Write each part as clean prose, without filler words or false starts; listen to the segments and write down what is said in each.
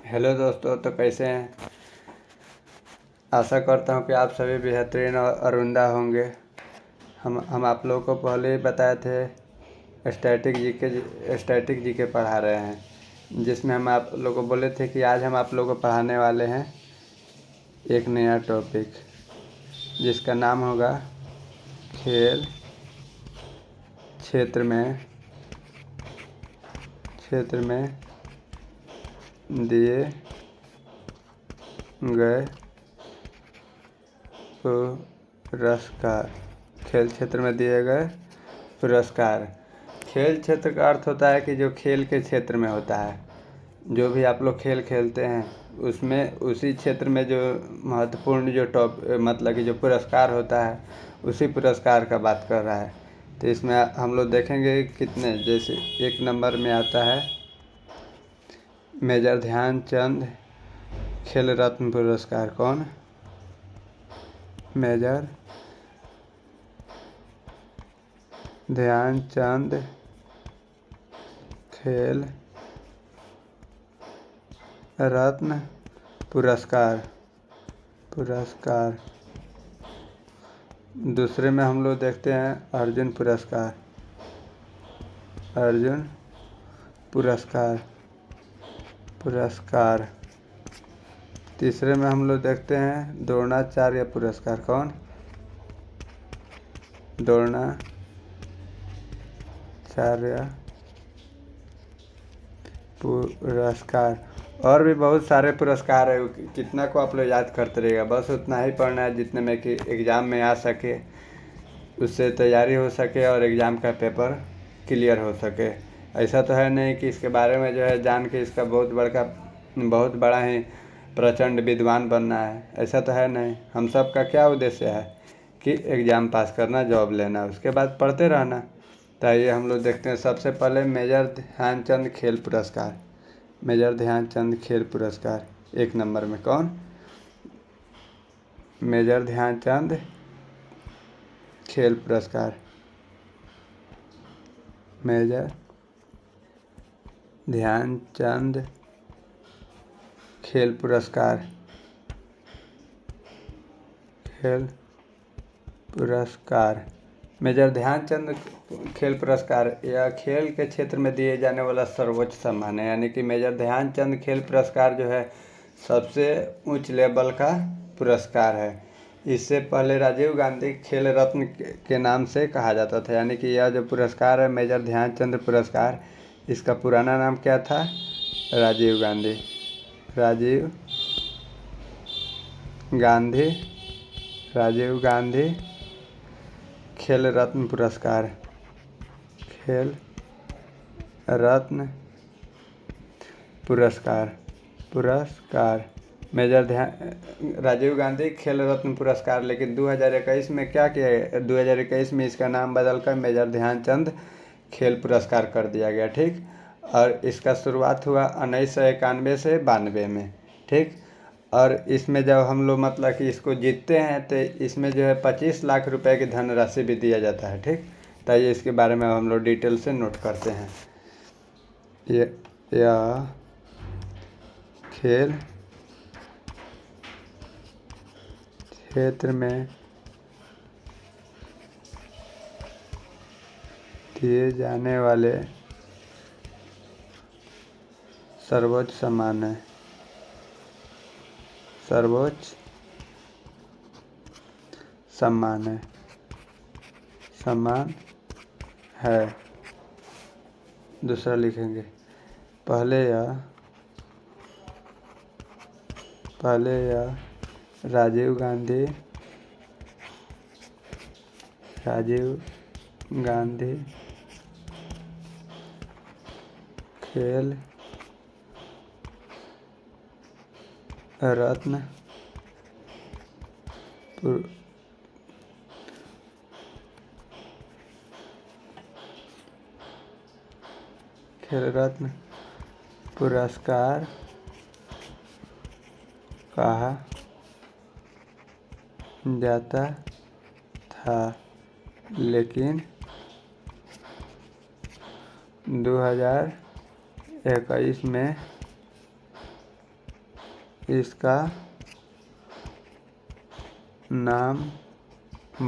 Hello दोस्तों, तो कैसे हैं। आशा करता हूँ कि आप सभी बेहतरीन और अरुंदा होंगे। हम आप लोगों को पहले ही बताए थे स्टैटिक जी के पढ़ा रहे हैं, जिसमें हम आप लोगों को बोले थे कि आज हम आप लोगों को पढ़ाने वाले हैं एक नया टॉपिक, जिसका नाम होगा खेल क्षेत्र में दिए गए पुरस्कार। खेल क्षेत्र में दिए गए पुरस्कार। खेल क्षेत्र का अर्थ होता है कि जो खेल के क्षेत्र में होता है, जो भी आप लोग खेल खेलते हैं उसमें उसी क्षेत्र में जो महत्वपूर्ण जो मतलब कि जो पुरस्कार होता है, उसी पुरस्कार का बात कर रहा है। तो इसमें हम लोग देखेंगे कितने, जैसे 1 नंबर में आता है मेजर ध्यानचंद खेल रत्न पुरस्कार। कौन? मेजर ध्यानचंद खेल रत्न पुरस्कार। दूसरे में हम लोग देखते हैं अर्जुन पुरस्कार। तीसरे में हम लोग देखते हैं द्रोणाचार्य पुरस्कार। कौन? द्रोणाचार्य पुरस्कार। और भी बहुत सारे पुरस्कार है, कितना को आप लोग याद करते रहिएगा। बस उतना ही पढ़ना है जितने में कि एग्ज़ाम में आ सके, उससे तैयारी हो सके और एग्ज़ाम का पेपर क्लियर हो सके। ऐसा तो है नहीं कि इसके बारे में जो है जान के इसका बहुत बड़ा ही प्रचंड विद्वान बनना है, ऐसा तो है नहीं। हम सब का क्या उद्देश्य है कि एग्ज़ाम पास करना, जॉब लेना, उसके बाद पढ़ते रहना। तो आइए हम लोग देखते हैं। सबसे पहले मेजर ध्यानचंद खेल पुरस्कार 1 नंबर में। कौन? मेजर ध्यानचंद खेल पुरस्कार। मेजर ध्यानचंद खेल पुरस्कार। मेजर ध्यानचंद खेल पुरस्कार यह खेल के क्षेत्र में दिए जाने वाला सर्वोच्च सम्मान है। यानी कि मेजर ध्यानचंद खेल पुरस्कार जो है सबसे उच्च लेवल का पुरस्कार है। इससे पहले राजीव गांधी खेल रत्न के नाम से कहा जाता था। यानी कि यह जो पुरस्कार है मेजर ध्यानचंद पुरस्कार, इसका पुराना नाम क्या था? राजीव गांधी खेल रत्न पुरस्कार। राजीव गांधी खेल रत्न पुरस्कार। लेकिन 2021 में क्या किया? 2021 में इसका नाम बदलकर मेजर ध्यानचंद खेल पुरस्कार कर दिया गया। ठीक। और इसका शुरुआत हुआ 1991 से 92 में। ठीक। और इसमें जब हम लोग मतलब कि इसको जीतते हैं तो इसमें जो है 25 लाख रुपए की धनराशि भी दिया जाता है। ठीक। तो ये इसके बारे में हम लोग डिटेल से नोट करते हैं। यह खेल क्षेत्र में दिए जाने वाले सर्वोच्च सम्मान है। दूसरा लिखेंगे, पहले यह राजीव गांधी खेल रत्न पुरस्कार कहा जाता था। लेकिन 2021 में इसका नाम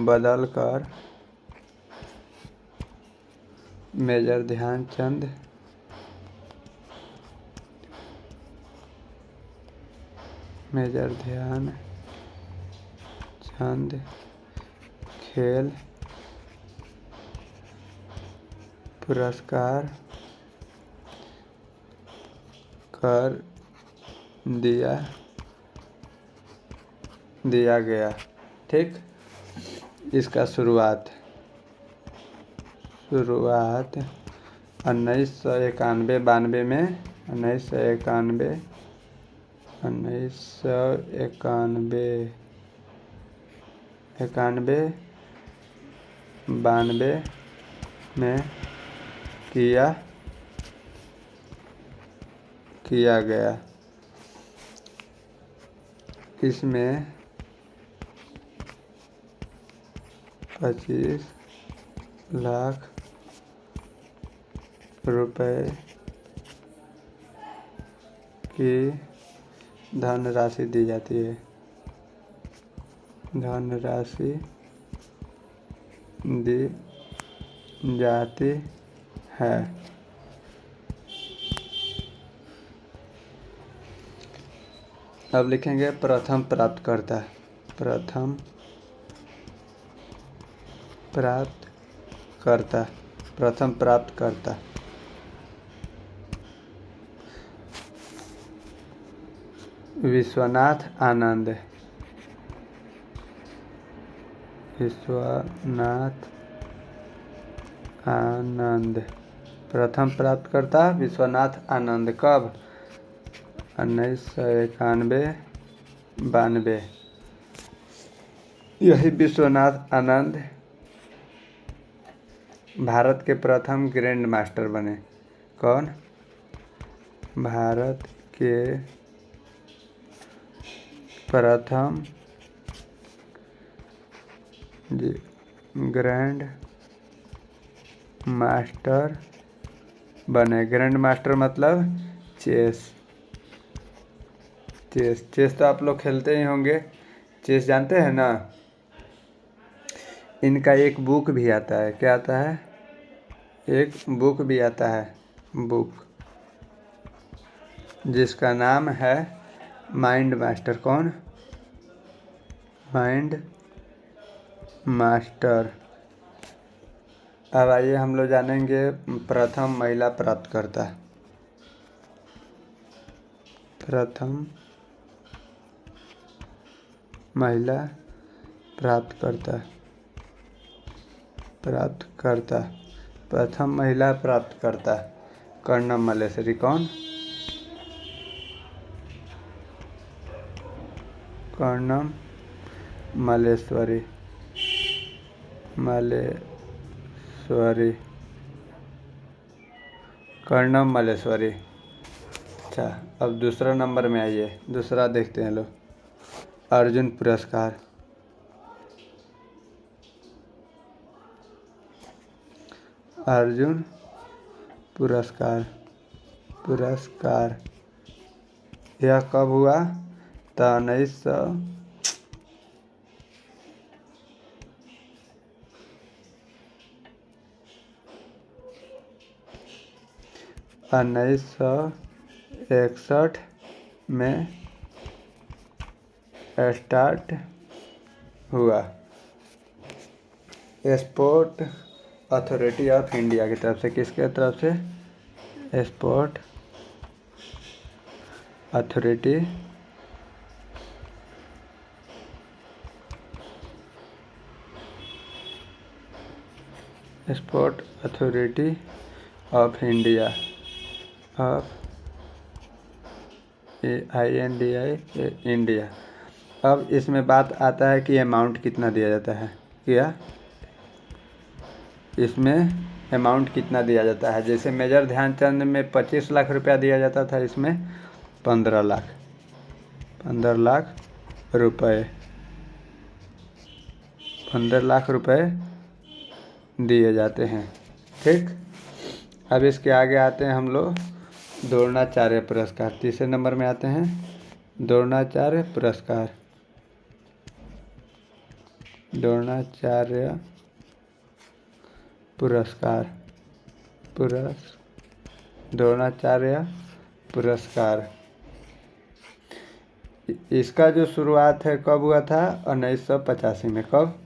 बदलकर मेजर ध्यानचंद खेल पुरस्कार कर दिया गया। ठीक, इसका शुरुआत 1991-92 में 1991-92 में किया गया। इसमें 25 लाख रुपए की धनराशि दी जाती है। अब लिखेंगे प्रथम प्राप्तकर्ता। विश्वनाथ आनंद। प्रथम प्राप्तकर्ता विश्वनाथ आनंद। कब? 1991-92। यही विश्वनाथ आनंद भारत के प्रथम ग्रैंड मास्टर बने। कौन? भारत के प्रथम ग्रैंड मास्टर बने। ग्रैंड मास्टर मतलब चेस तो आप लोग खेलते ही होंगे। चेस जानते हैं ना। इनका एक बुक भी आता है। क्या आता है? एक बुक भी आता है, जिसका नाम है माइंड मास्टर। कौन? Mind master. अब आइए हम लोग जानेंगे प्रथम महिला प्राप्तकर्ता। प्रथम महिला प्राप्तकर्ता कर्णम मल्लेश्वरी। कौन? कर्णम मल्लेश्वरी। कर्णम मल्लेश्वरी। अच्छा, अब दूसरा नंबर में आइए। दूसरा देखते हैं लोग। अर्जुन पुरस्कार। अर्जुन पुरस्कार यह कब हुआ? तो 1961 में स्टार्ट हुआ। स्पोर्ट अथॉरिटी ऑफ इंडिया की तरफ से। किसके तरफ से? Sport authority of India India. अब इसमें बात आता है कि अमाउंट कितना दिया जाता है। इसमें अमाउंट कितना दिया जाता है? जैसे मेजर ध्यानचंद में 25 लाख रुपया दिया जाता था, इसमें 15 लाख रुपए 15 लाख रुपए दिए जाते हैं। ठीक, अब इसके आगे आते हैं हम लोग द्रोणाचार्य पुरस्कार। तीसरे नंबर में आते हैं द्रोणाचार्य पुरस्कार, द्रोणाचार्य पुरस्कार, द्रोणाचार्य पुरस्कार। इसका जो शुरुआत है कब हुआ था? 1985 में। कब?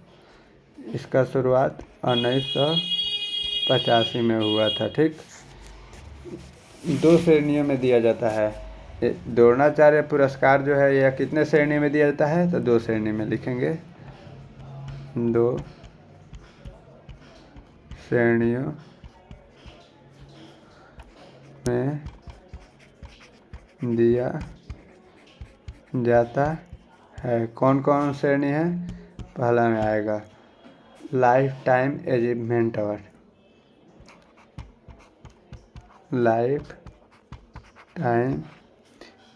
इसका शुरुआत 1985 में हुआ था। ठीक, 2 श्रेणियों में दिया जाता है। द्रोणाचार्य पुरस्कार जो है यह कितने श्रेणी में दिया जाता है? तो 2 श्रेणी में लिखेंगे, 2 श्रेणियों में दिया जाता है। कौन कौन श्रेणी है? पहला में आएगा life time achievement award, life time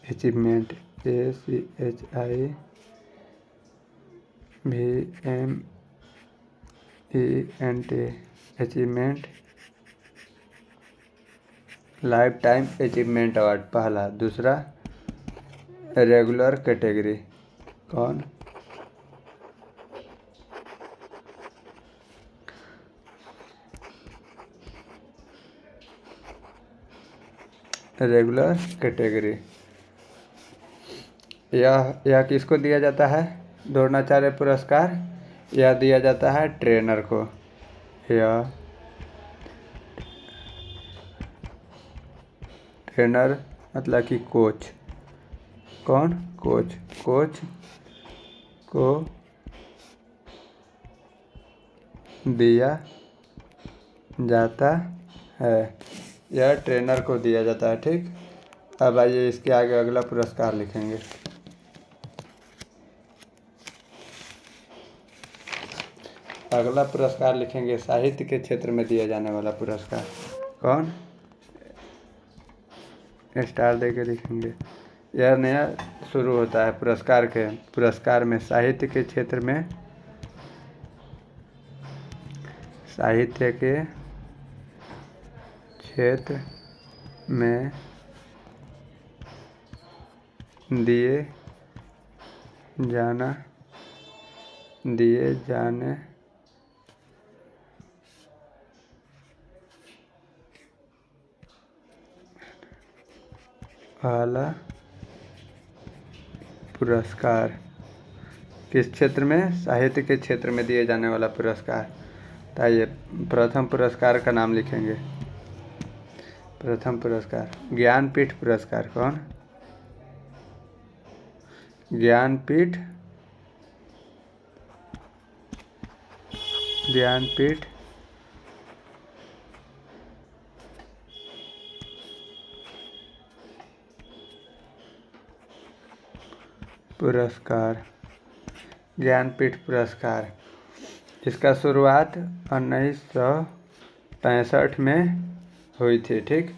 achievement, ACHIVMENT, achievement, life time achievement award पहला। दूसरा रेगुलर कैटेगरी, कौन? Regular category. यह किसको दिया जाता है? द्रोणाचार्य पुरस्कार यह दिया जाता है ट्रेनर को। यह ट्रेनर मतलब कि कोच। कौन? कोच। कोच को दिया जाता है, यह ट्रेनर को दिया जाता है। ठीक, अब आइए इसके आगे अगला पुरस्कार लिखेंगे। अगला पुरस्कार लिखेंगे साहित्य के क्षेत्र में दिया जाने वाला पुरस्कार। कौन? स्टार दे के लिखेंगे। यह नया शुरू होता है पुरस्कार में साहित्य के क्षेत्र में, साहित्य के क्षेत्र में दिए जाने वाला पुरस्कार। किस क्षेत्र में? साहित्य के क्षेत्र में दिए जाने वाला पुरस्कार। तो आइए प्रथम पुरस्कार का नाम लिखेंगे। प्रथम पुरस्कार ज्ञानपीठ पुरस्कार। कौन? ज्ञानपीठ पुरस्कार, ज्ञानपीठ पुरस्कार। इसका शुरुआत 1965 में हुई थी। ठीक,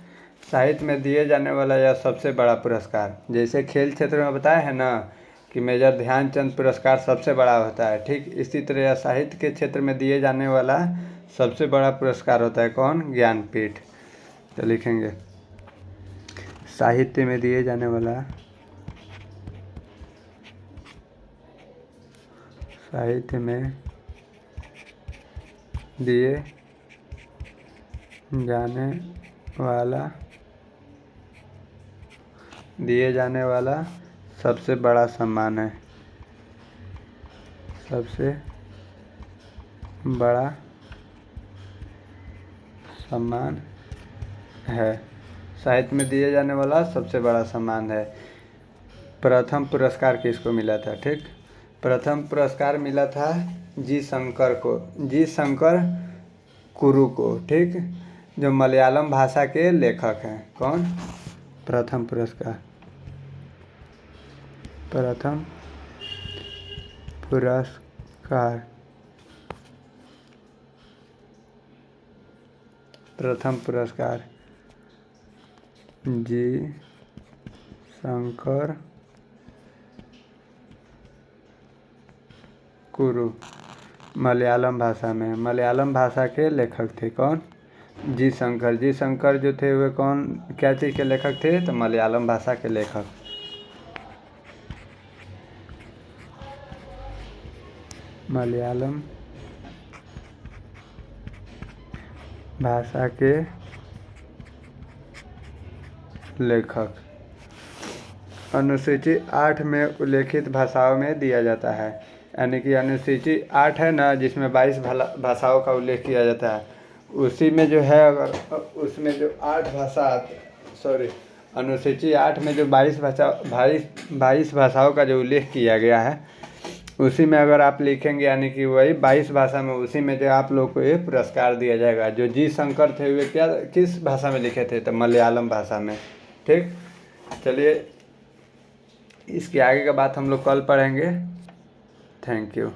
साहित्य में दिए जाने वाला यह सबसे बड़ा पुरस्कार। जैसे खेल क्षेत्र में बताया है ना कि मेजर ध्यानचंद पुरस्कार सबसे बड़ा होता है। ठीक, इसी तरह यह साहित्य के क्षेत्र में दिए जाने वाला सबसे बड़ा पुरस्कार होता है। कौन? ज्ञानपीठ। तो लिखेंगे साहित्य में दिए जाने वाला, साहित्य में दिए जाने वाला सबसे बड़ा सम्मान है, सबसे बड़ा सम्मान है। साहित्य में दिए जाने वाला सबसे बड़ा सम्मान है। प्रथम पुरस्कार किसको मिला था? ठीक, प्रथम पुरस्कार मिला था जी शंकर को, जी शंकर कुरु को। ठीक, जो मलयालम भाषा के लेखक हैं। कौन? प्रथम पुरस्कार जी शंकर कुरु, मलयालम भाषा के लेखक थे। कौन? जी शंकर जो थे वे कौन, क्या चीज़ के लेखक थे? तो मलयालम भाषा के लेखक। मलयालम भाषा के लेखक। अनुसूची 8 में उल्लेखित भाषाओं में दिया जाता है, यानी कि अनुसूची 8 है ना, जिसमें 22 भाषाओं का उल्लेख किया जाता है, उसी में जो है अगर उसमें जो 8 भाषा सॉरी अनुसूची 8 में जो 22 भाषाओं का जो उल्लेख किया गया है, उसी में अगर आप लिखेंगे यानी कि वही 22 भाषा में, उसी में जो आप लोग को ये पुरस्कार दिया जाएगा। जो जी शंकर थे वे किस भाषा में लिखे थे? तो मलयालम भाषा में। ठीक, चलिए इसके आगे का बात हम लोग कल पढ़ेंगे। Thank you.